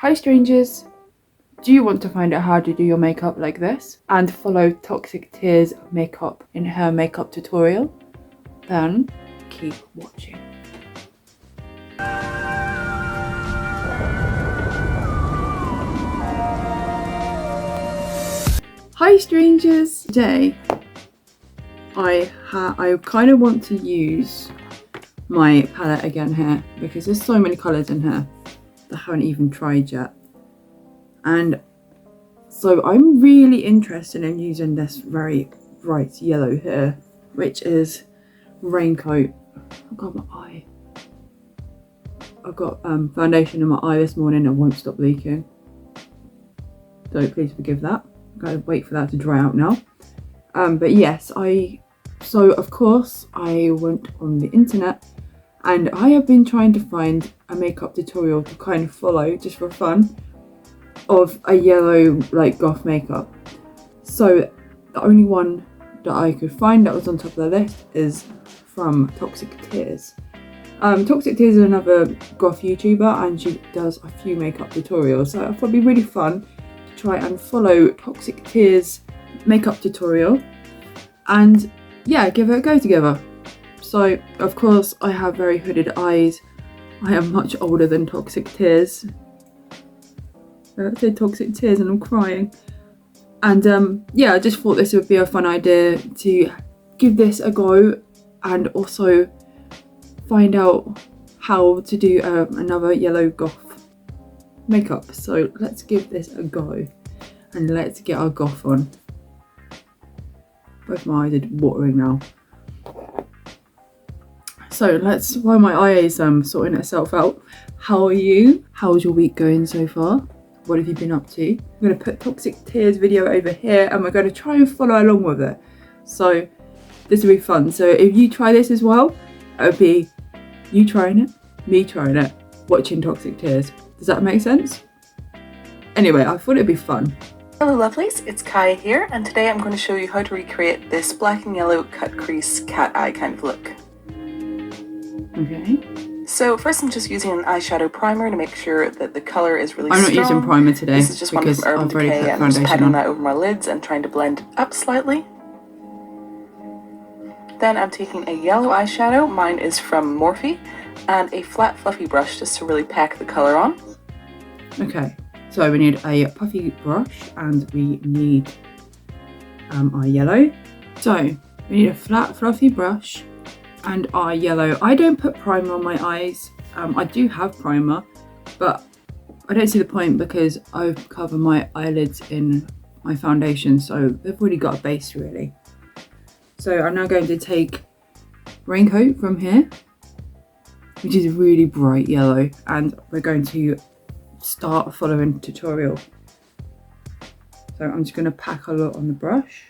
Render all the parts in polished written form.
Hi strangers! Do you want to find out how to do your makeup like this and follow Toxic Tears makeup in her makeup tutorial? Then keep watching. Hi strangers! Today I kind of want to use my palette again here because there's so many colours in here that I haven't even tried yet. And so I'm really interested in using this very bright yellow here, which is Raincoat. I've got my eye. I've got foundation in my eye this morning and won't stop leaking. So please forgive that. I've got to wait for that to dry out now. But yes, so of course I went on the internet and I have been trying to find a makeup tutorial to kind of follow just for fun of a yellow like goth makeup. So the only one that I could find that was on top of the list is from Toxic Tears. Toxic Tears is another goth YouTuber and she does a few makeup tutorials, so I thought it'd be really fun to try and follow Toxic Tears makeup tutorial and yeah, give it a go together. So of course I have very hooded eyes. I am much older than Toxic Tears. I said Toxic Tears and I'm crying. And yeah, I just thought this would be a fun idea to give this a go and also find out how to do another yellow goth makeup. So let's give this a go and let's get our goth on. Both my eyes are watering now. So while my eye is sorting itself out, how are you? How's your week going so far? What have you been up to? I'm going to put Toxic Tears video over here and we're going to try and follow along with it. So this will be fun. So if you try this as well, it would be you trying it, me trying it, watching Toxic Tears. Does that make sense? Anyway, I thought it'd be fun. Hello lovelies, it's Kaya here and today I'm going to show you how to recreate this black and yellow cut crease cat eye kind of look. Okay. So first I'm just using an eyeshadow primer to make sure that the colour is really strong. I'm not using primer today. This is just one from Urban Decay. I'm just patting that over my lids and trying to blend it up slightly. Then I'm taking a yellow eyeshadow, mine is from Morphe, and a flat fluffy brush just to really pack the colour on. Okay, so we need a puffy brush and we need our yellow. So we need a flat fluffy brush and our yellow. I don't put primer on my eyes. I do have primer, but I don't see the point because I cover my eyelids in my foundation, so they've already got a base really. So I'm now going to take Raincoat from here, which is really bright yellow, and we're going to start following tutorial. So I'm just going to pack a lot on the brush.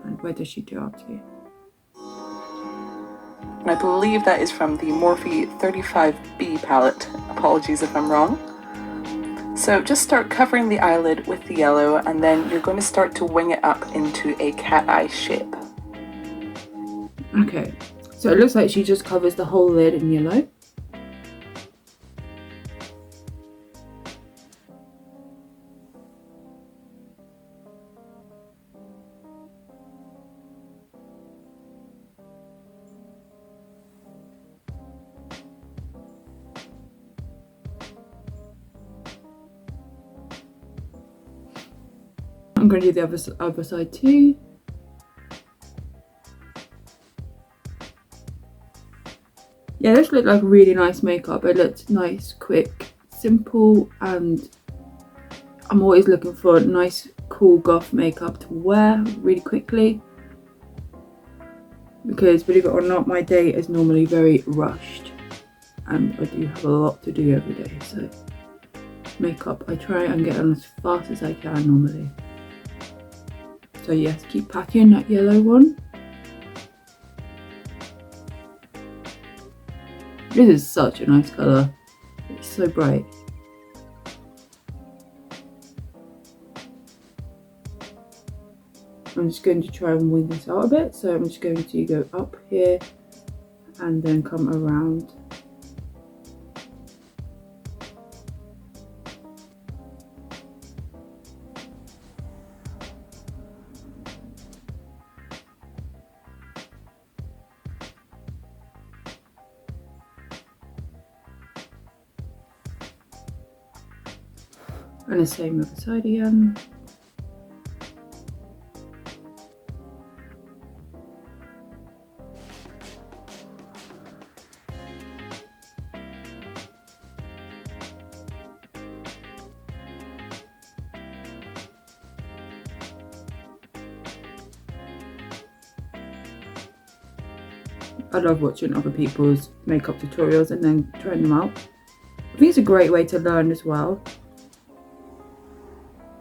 And where does she do up to? And I believe that is from the Morphe 35B palette. Apologies if I'm wrong. So just start covering the eyelid with the yellow and then you're going to start to wing it up into a cat eye shape. Okay, so it looks like she just covers the whole lid in yellow. I'm going to do the other side too. Yeah, this looked like really nice makeup. It looked nice, quick, simple, and I'm always looking for nice, cool goth makeup to wear really quickly. Because believe it or not, my day is normally very rushed and I do have a lot to do every day. So makeup, I try and get on as fast as I can normally. So yes, keep packing that yellow one. This is such a nice colour. It's so bright. I'm I'm just going to try and wing this out a bit. So I'm just going to go up here and then come around. And the same other side again. I love watching other people's makeup tutorials and then trying them out. I think it's a great way to learn as well.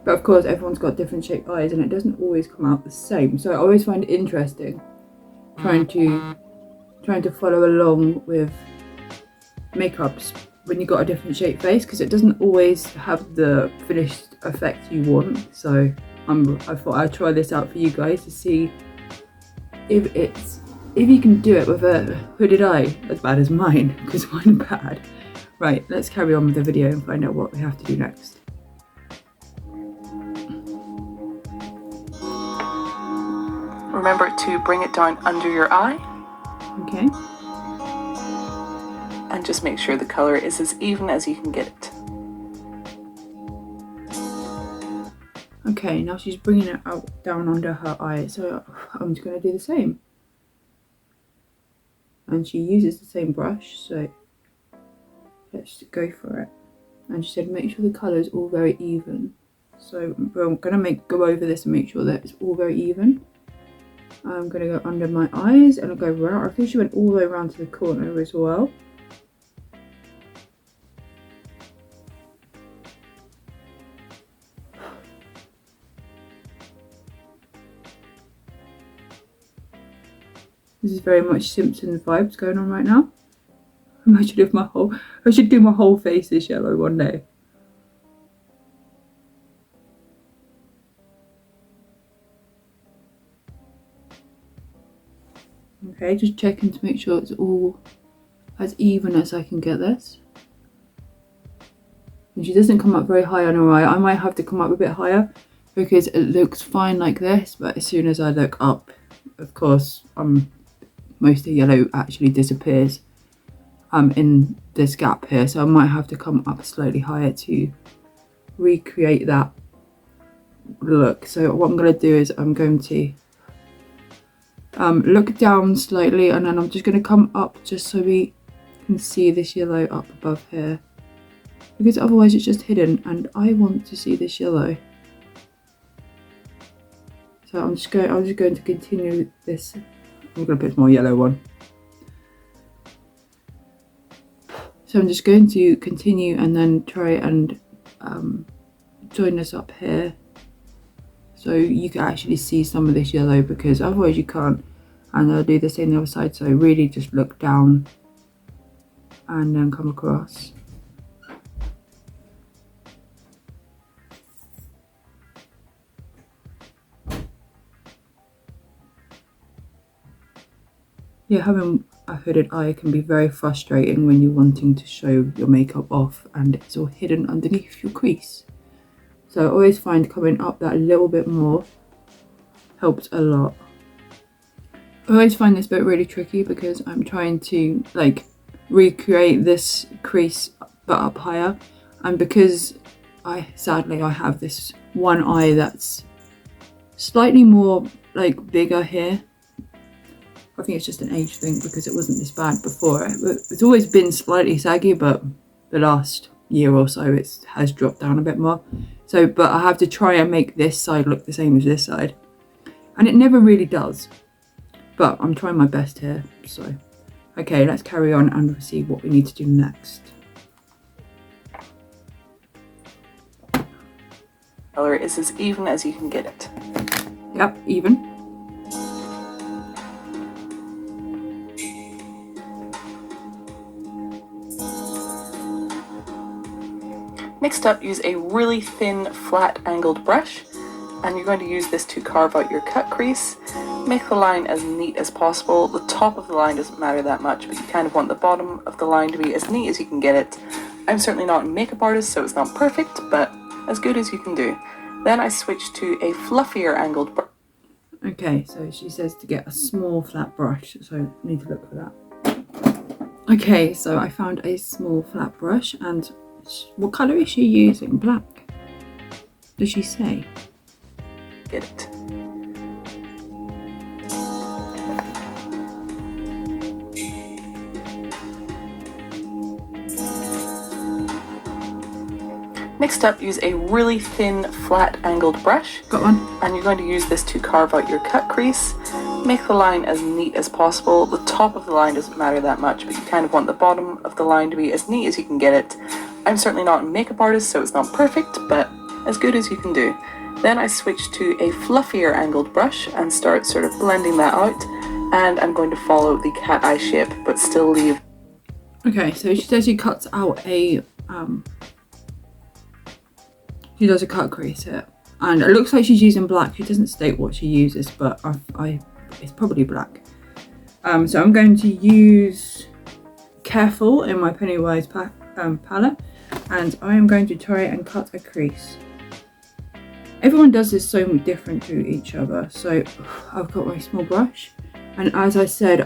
But of course everyone's got different shaped eyes and it doesn't always come out the same. So I always find it interesting trying to follow along with makeups when you've got a different shaped face, because it doesn't always have the finished effect you want. So I thought I'd try this out for you guys to see if you can do it with a hooded eye as bad as mine, because mine's bad. Right, let's carry on with the video and find out what we have to do next. Remember to bring it down under your eye. Okay. And just make sure the color is as even as you can get it. Okay, now she's bringing it out down under her eye, so I'm just going to do the same. And she uses the same brush, so let's go for it. And she said make sure the colour is all very even. So I'm going to go over this and make sure that it's all very even. I'm going to go under my eyes and I'll go round. I think she went all the way around to the corner as well. This is very much Simpsons vibes going on right now. Imagine if I should do my whole face this yellow one day. Okay, just checking to make sure it's all as even as I can get this. And she doesn't come up very high on her eye. I might have to come up a bit higher because it looks fine like this, but as soon as I look up, of course, most of the yellow actually disappears in this gap here, so I might have to come up slightly higher to recreate that look. So what I'm going to do is I'm going to look down slightly and then I'm just going to come up just so we can see this yellow up above here, because otherwise it's just hidden and I want to see this yellow. So I'm just going to continue this. I'm going to put some more yellow on. So I'm just going to continue and then try and join this up here so you can actually see some of this yellow, because otherwise you can't. And I'll do the same on the other side, so really just look down and then come across. Yeah, having a hooded eye can be very frustrating when you're wanting to show your makeup off and it's all hidden underneath your crease. So I always find coming up that little bit more helps a lot. I always find this bit really tricky because I'm trying to like recreate this crease but up higher, and because sadly I have this one eye that's slightly more like bigger here. I think it's just an age thing because it wasn't this bad before. It's always been slightly saggy, but the last year or so it has dropped down a bit more. So, but I have to try and make this side look the same as this side. And it never really does. But I'm trying my best here, so. Okay, let's carry on and see what we need to do next. Color is as even as you can get it. Yep, even. Next up, use a really thin, flat angled brush and you're going to use this to carve out your cut crease. Make the line as neat as possible. The top of the line doesn't matter that much, but you kind of want the bottom of the line to be as neat as you can get it. I'm certainly not a makeup artist, so it's not perfect, but as good as you can do. Then I switched to a fluffier angled brush. Okay, so she says to get a small flat brush, so I need to look for that. Okay, so I found a small flat brush, and what colour is she using? Black? Does she say? Get it. Next up, use a really thin, flat angled brush. Got one. And you're going to use this to carve out your cut crease. Make the line as neat as possible. The top of the line doesn't matter that much, but you kind of want the bottom of the line to be as neat as you can get it. I'm certainly not a makeup artist, so it's not perfect, but as good as you can do. Then I switched to a fluffier angled brush and start sort of blending that out. And I'm going to follow the cat eye shape, but still leave. Okay, so she says she cuts out a she does a cut crease here, and it looks like she's using black. She doesn't state what she uses, but it's probably black. So I'm going to use Careful in my Pennywise palette, and I am going to try and cut a crease. Everyone does this so different to each other. So I've got my small brush, and as I said,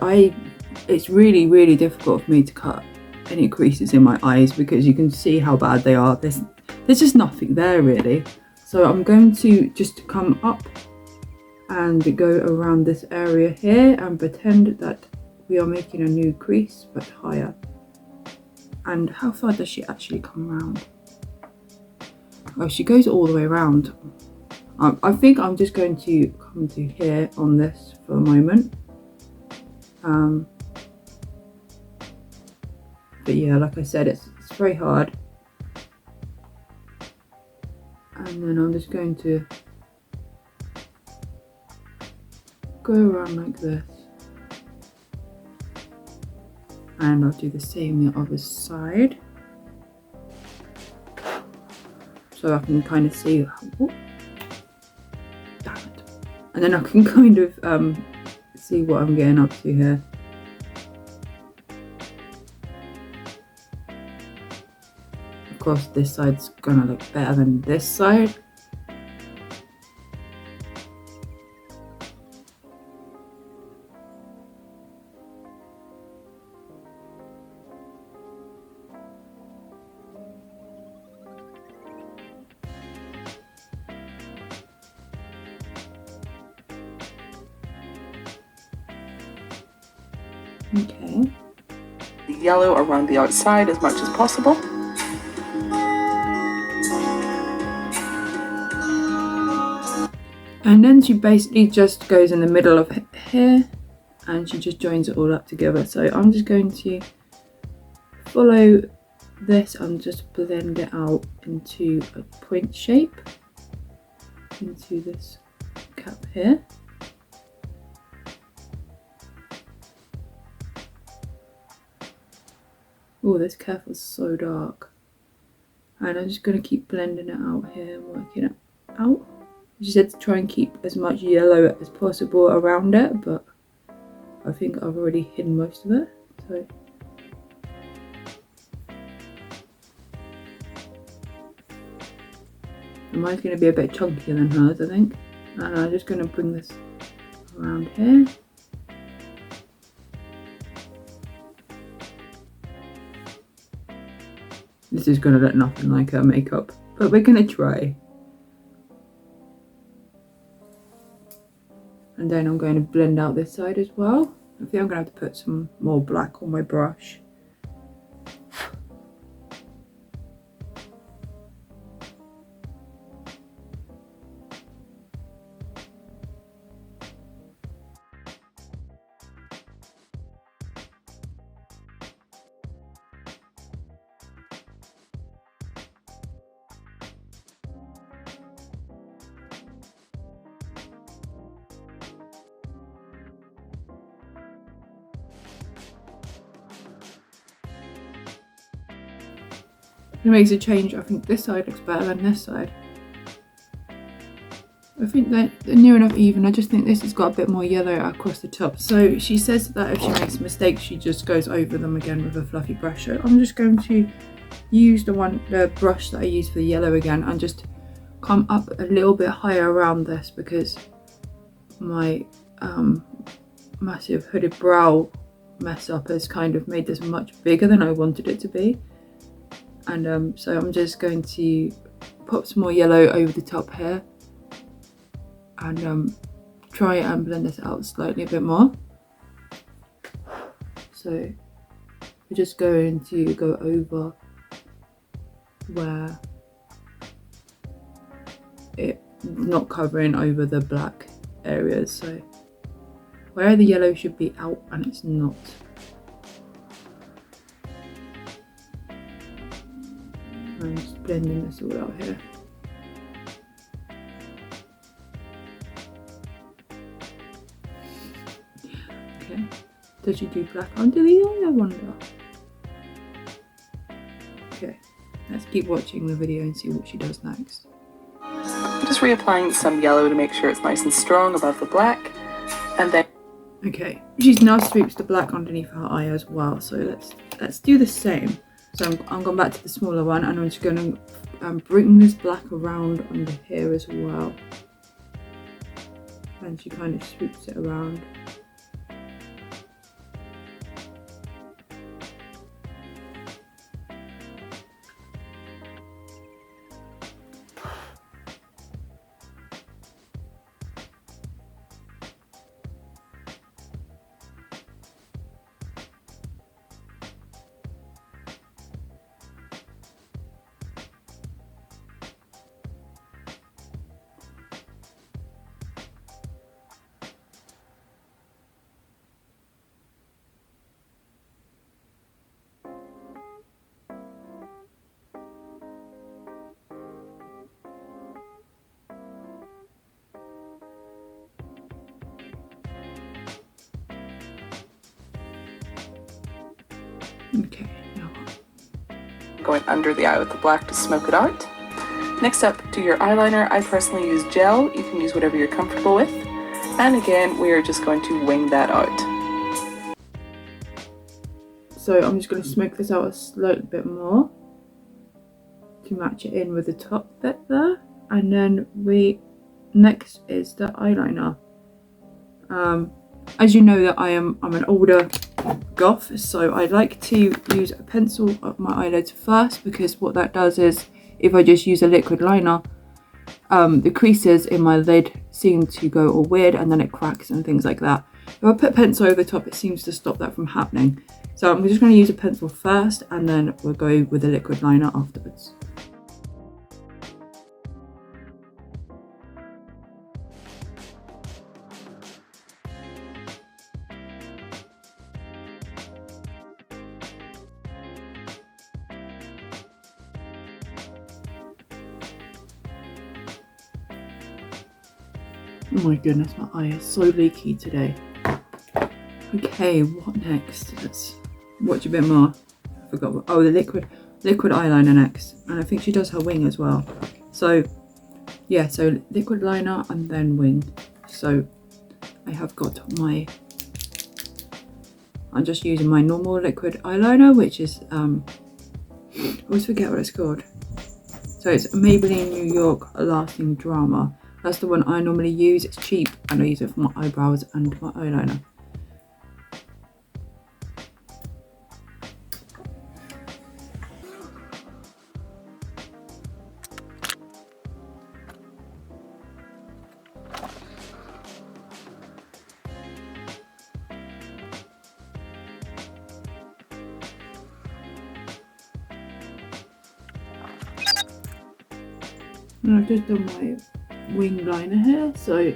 it's really difficult for me to cut any creases in my eyes because you can see how bad they are. There's just nothing there really. So I'm going to just come up and go around this area here and pretend that we are making a new crease but higher. And how far does she actually come around? Oh, she goes all the way around. I think I'm just going to come to here on this for a moment. But yeah, like I said, it's very hard. And then I'm just going to go around like this. And I'll do the same the other side. So I can kind of see, oh, damn it. And then I can kind of see what I'm getting up to here. Of course, this side's gonna look better than this side. Okay. The yellow around the outside as much as possible. And then she basically just goes in the middle of here and she just joins it all up together. So I'm just going to follow this and just blend it out into a point shape into this cap here. Oh, this cap is so dark. And I'm just going to keep blending it out here and working it out. She said to try and keep as much yellow as possible around it, but I think I've already hidden most of it. So mine's going to be a bit chunkier than hers, I think. And I'm just going to bring this around here. This is going to look nothing like her makeup, but we're going to try. And then I'm going to blend out this side as well. I think I'm going to have to put some more black on my brush. It makes a change. I think this side looks better than this side. I think they're near enough even. I just think this has got a bit more yellow across the top. So she says that if she makes mistakes, she just goes over them again with a fluffy brush. So I'm just going to use the brush that I used for the yellow again and just come up a little bit higher around this, because my massive hooded brow mess up has kind of made this much bigger than I wanted it to be. And so I'm just going to pop some more yellow over the top here and try and blend this out slightly a bit more. So we're just going to go over where it's not covering over the black areas, so where the yellow should be out and it's not. I'm just blending this all out here. Okay, does she do black under the eye, I wonder? Okay, let's keep watching the video and see what she does next. I'm just reapplying some yellow to make sure it's nice and strong above the black, and then okay, she's now swooped the black underneath her eye as well, so let's do the same. So I'm going back to the smaller one, and I'm just going to bring this black around under here as well, and she kind of swoops it around. Okay, now going under the eye with the black to smoke it out. Next up, do your eyeliner. I personally use gel. You can use whatever you're comfortable with. And again, we are just going to wing that out. so I'm just going to smoke this out a slight bit more to match it in with the top bit there, and then next is the eyeliner. As you know that I'm an older goth, so I like to use a pencil up my eyelids first, because what that does is, if I just use a liquid liner, the creases in my lid seem to go all weird and then it cracks and things like that. If I put pencil over the top, it seems to stop that from happening. So I'm just going to use a pencil first, and then we'll go with a liquid liner afterwards. Oh my goodness, my eye is so leaky today. Okay, what next? Let's watch a bit more. I forgot what, oh, the liquid eyeliner next. And I think she does her wing as well. So yeah, so liquid liner and then wing. So I have got I'm just using my normal liquid eyeliner, which is I always forget what it's called. So it's Maybelline New York Lasting Drama. That's the one I normally use. It's cheap and I use it for my eyebrows and my eyeliner. And I've just done my wing liner here, so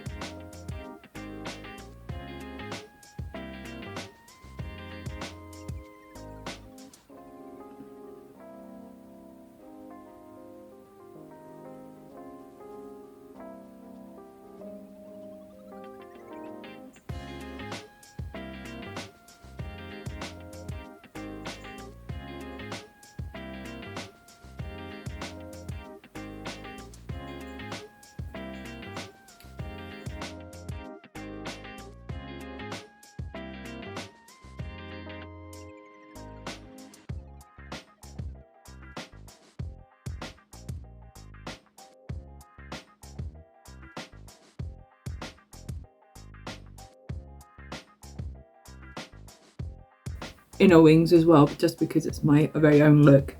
inner wings as well, just because it's my very own look.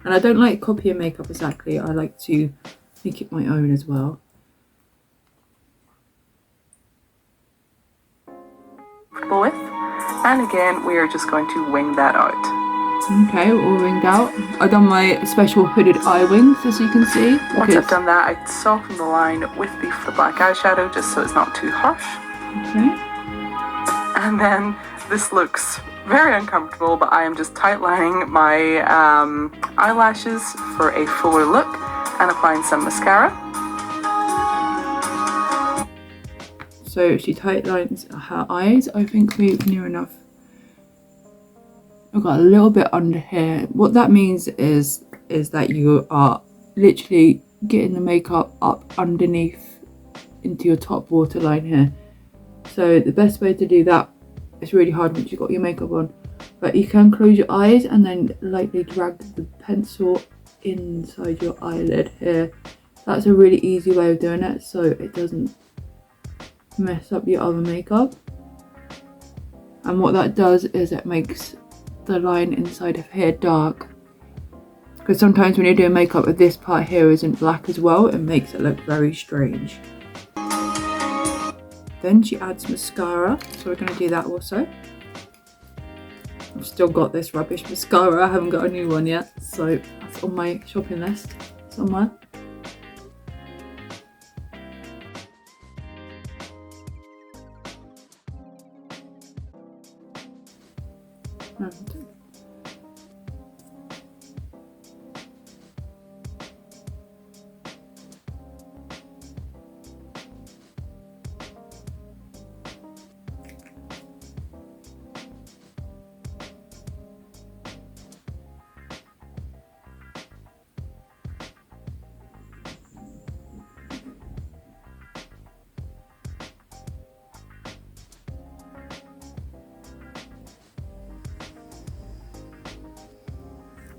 And I don't like copying makeup exactly. I like to make it my own as well. With. And again, we are just going to wing that out. Okay, all winged out. I've done my special hooded eye wings, as you can see. Once I've done that, I soften the line with the black eyeshadow just so it's not too harsh. Okay. And then this looks very uncomfortable, but I am just tightlining my eyelashes for a fuller look and applying some mascara. So she tightlines her eyes. I think we're near enough. I've got a little bit under here. What that means is that you are literally getting the makeup up underneath into your top waterline here. So the best way to do that, it's really hard once you've got your makeup on, but you can close your eyes and then lightly drag the pencil inside your eyelid here. That's a really easy way of doing it, so it doesn't mess up your other makeup. And what that does is it makes the line inside of here dark, because sometimes when you're doing makeup, if this part here isn't black as well, it makes it look very strange. Then she adds mascara, so we're going to do that also. I've still got this rubbish mascara, I haven't got a new one yet, so that's on my shopping list somewhere.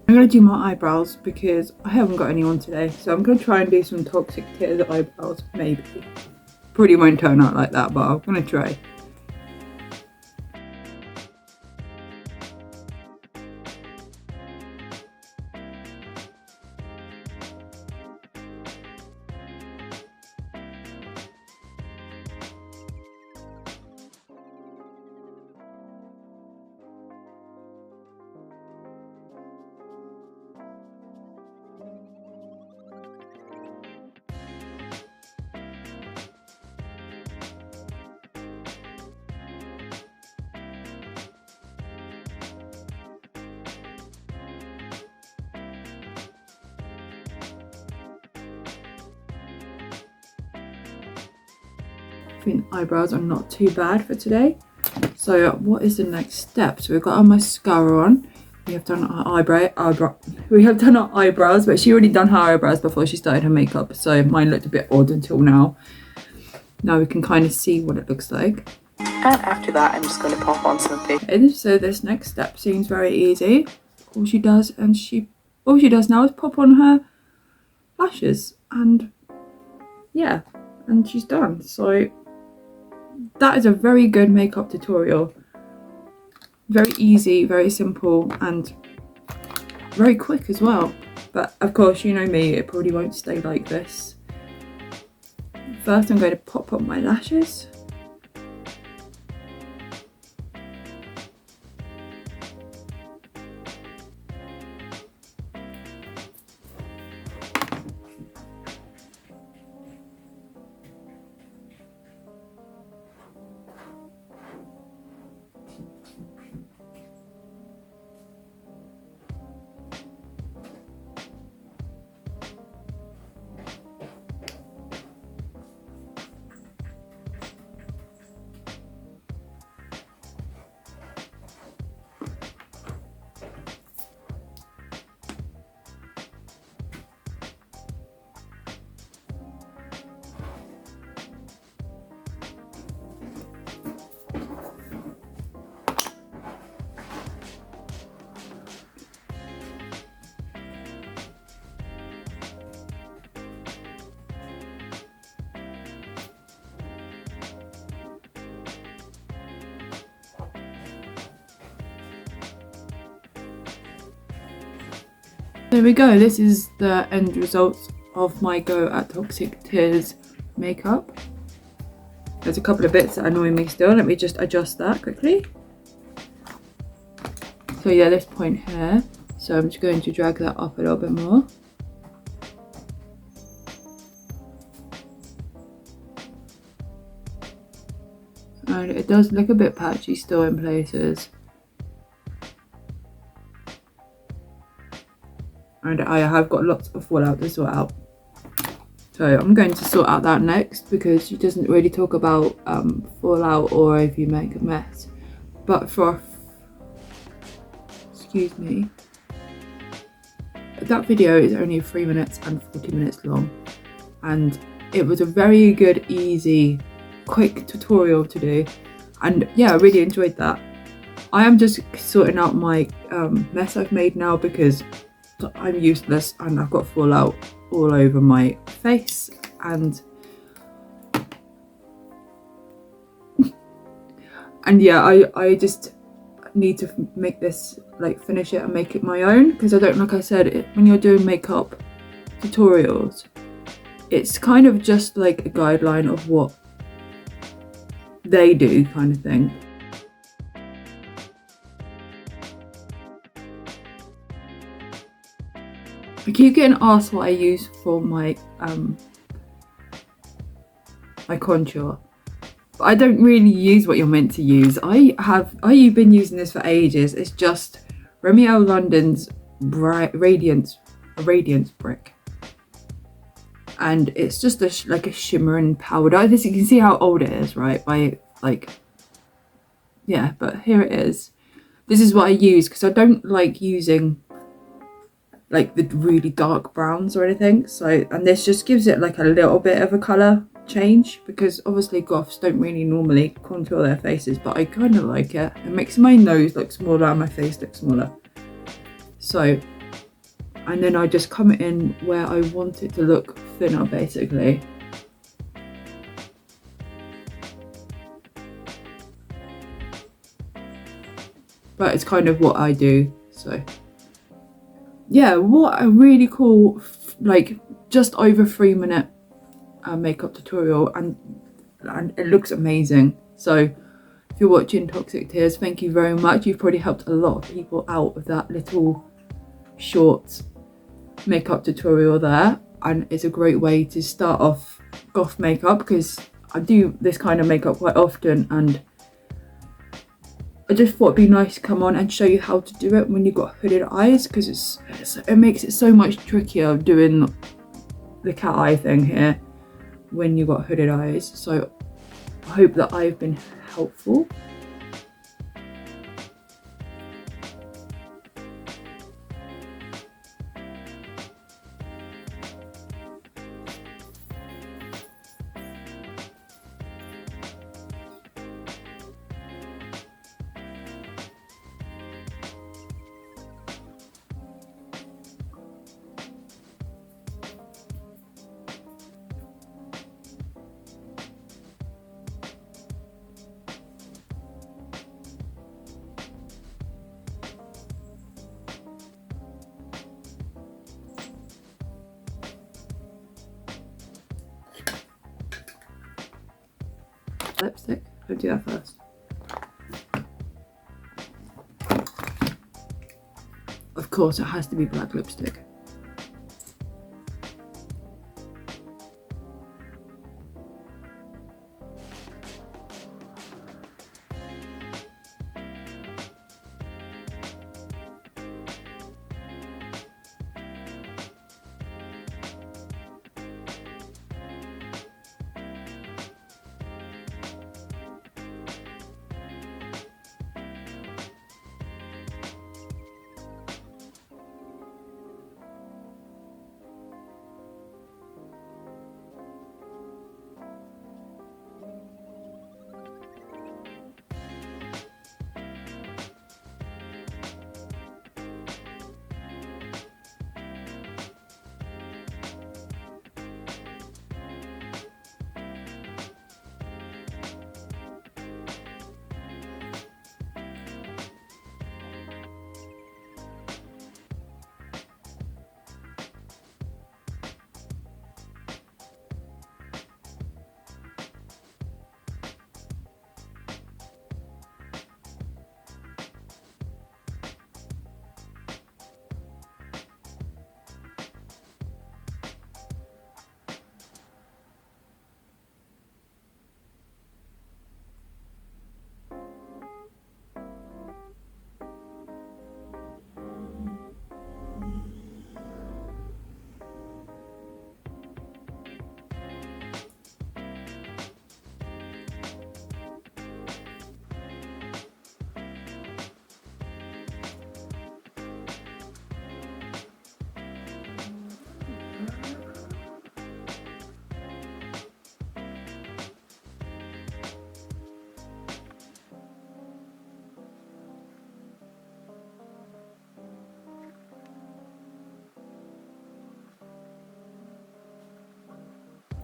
I'm going to do my eyebrows because I haven't got any on today, so I'm going to try and do some toxic tiered eyebrows, maybe. Probably won't turn out like that, but I'm going to try. I think eyebrows are not too bad for today. So what is the next step? So we've got our mascara on. We have done our eyebrows, but she already done her eyebrows before she started her makeup, so mine looked a bit odd until now. Now we can kind of see what it looks like. And after that, I'm just going to pop on some face. Okay, so this next step seems very easy. All she does now is pop on her lashes, and yeah, and she's done. So that is a very good makeup tutorial. Very easy, very simple, and very quick as well. But of course, you know me, it probably won't stay like this. First, I'm going to pop up my lashes. There we go, this is the end result of my go at Toxic Tears makeup. There's a couple of bits that annoy me still. Let me just adjust that quickly. So yeah, this point here. So I'm just going to drag that up a little bit more. And it does look a bit patchy still in places. And I have got lots of fallout to sort out. So I'm going to sort out that next, because she doesn't really talk about fallout or if you make a mess. But for, excuse me, that video is only 3 minutes and 40 minutes long. And it was a very good, easy, quick tutorial to do. And yeah, I really enjoyed that. I am just sorting out my mess I've made now, because I'm useless and I've got fallout all over my face, and yeah, I just need to make this, like, finish it and make it my own, because I don't, like I said, when you're doing makeup tutorials, it's kind of just like a guideline of what they do kind of thing. I keep getting asked what I use for my my contour, but I don't really use what you're meant to use. I've been using this for ages. It's just Romeo London's Radiance Brick, and it's just like a shimmering powder. This, you can see how old it is, right? By like, yeah, but here it is. This is what I use because I don't like using like the really dark browns or anything, so, and this just gives it like a little bit of a colour change, because obviously goths don't really normally contour their faces, but I kind of like it. It makes my nose look smaller and my face look smaller. So, and then I just come in where I want it to look thinner, basically. But it's kind of what I do, so. Yeah, what a really cool, like, just over 3 minute makeup tutorial, and it looks amazing. So if you're watching Toxic Tears, thank you very much. You've probably helped a lot of people out with that little short makeup tutorial there, and it's a great way to start off goth makeup, because I do this kind of makeup quite often, and I just thought it'd be nice to come on and show you how to do it when you've got hooded eyes, because it makes it so much trickier doing the cat eye thing here when you've got hooded eyes. So I hope that I've been helpful. Lipstick, I'll do that first. Of course, it has to be black lipstick.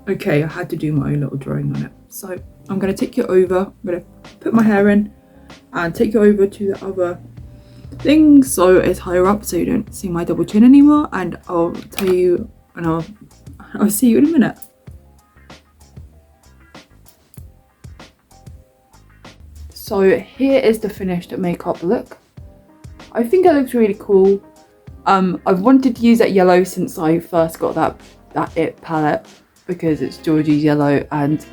Okay, I had to do my own little drawing on it. So I'm going to take you over, I'm going to put my hair in and take you over to the other thing so it's higher up so you don't see my double chin anymore, and I'll tell you, and I'll see you in a minute. So here is the finished makeup look. I think it looks really cool. I've wanted to use that yellow since I first got that It palette, because it's Georgie's yellow and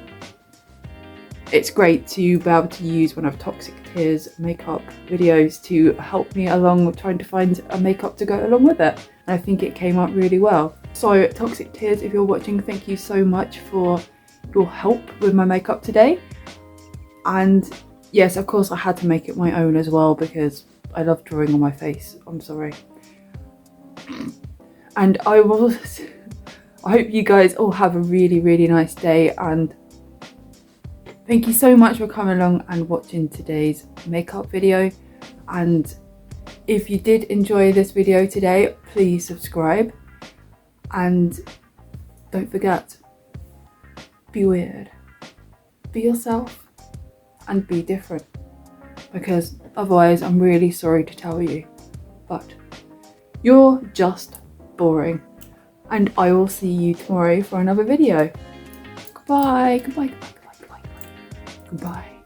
it's great to be able to use one of Toxic Tears makeup videos to help me along with trying to find a makeup to go along with it. And I think it came out really well. So Toxic Tears, if you're watching, thank you so much for your help with my makeup today. And yes, of course I had to make it my own as well because I love drawing on my face. I'm sorry. And I hope you guys all have a really, really nice day, and thank you so much for coming along and watching today's makeup video. And if you did enjoy this video today, please subscribe and don't forget, be weird, be yourself and be different, because otherwise I'm really sorry to tell you, but you're just boring. And I will see you tomorrow for another video. Goodbye, goodbye, goodbye, goodbye, goodbye, goodbye.